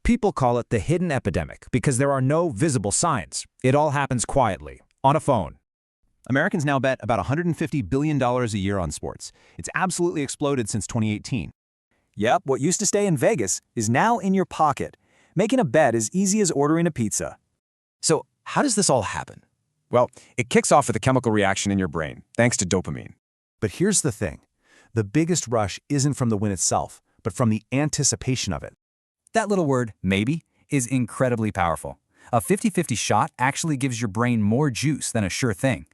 People call it the hidden epidemic because there are no visible signs. It all happens quietly, on a phone. Americans now bet about $150 billion a year on sports. It's absolutely exploded since 2018. Yep, what used to stay in Vegas is now in your pocket, making a bet as easy as ordering a pizza. So, how does this all happen? Well, it kicks off with a chemical reaction in your brain, thanks to dopamine. But here's the thing. The biggest rush isn't from the win itself, but from the anticipation of it. That little word, maybe, is incredibly powerful. A 50-50 shot actually gives your brain more juice than a sure thing.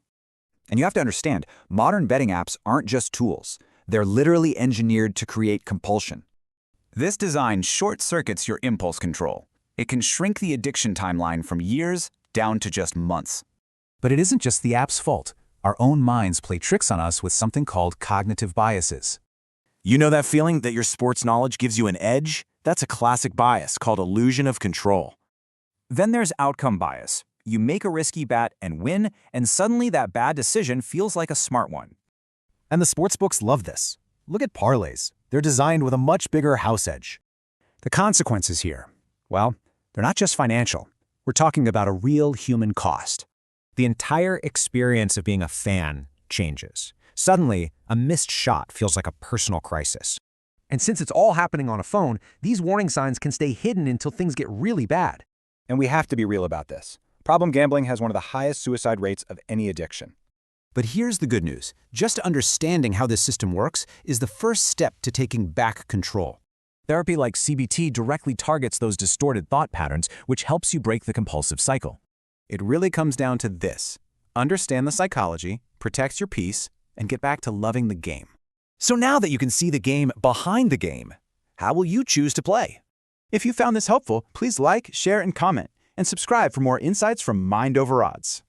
And you have to understand, modern betting apps aren't just tools. They're literally engineered to create compulsion. This design short-circuits your impulse control. It can shrink the addiction timeline from years down to just months. But it isn't just the app's fault. Our own minds play tricks on us with something called cognitive biases. You know that feeling that your sports knowledge gives you an edge? That's a classic bias called illusion of control. Then there's outcome bias. You make a risky bet and win, and suddenly that bad decision feels like a smart one. And the sportsbooks love this. Look at parlays. They're designed with a much bigger house edge. The consequences here, well, they're not just financial. We're talking about a real human cost. The entire experience of being a fan changes. Suddenly, a missed shot feels like a personal crisis. And since it's all happening on a phone, these warning signs can stay hidden until things get really bad. And we have to be real about this. Problem gambling has one of the highest suicide rates of any addiction. But here's the good news. Just understanding how this system works is the first step to taking back control. Therapy like CBT directly targets those distorted thought patterns, which helps you break the compulsive cycle. It really comes down to this. Understand the psychology, protect your peace, and get back to loving the game. So now that you can see the game behind the game, how will you choose to play? If you found this helpful, please like, share, and comment, and subscribe for more insights from Mind Over Odds.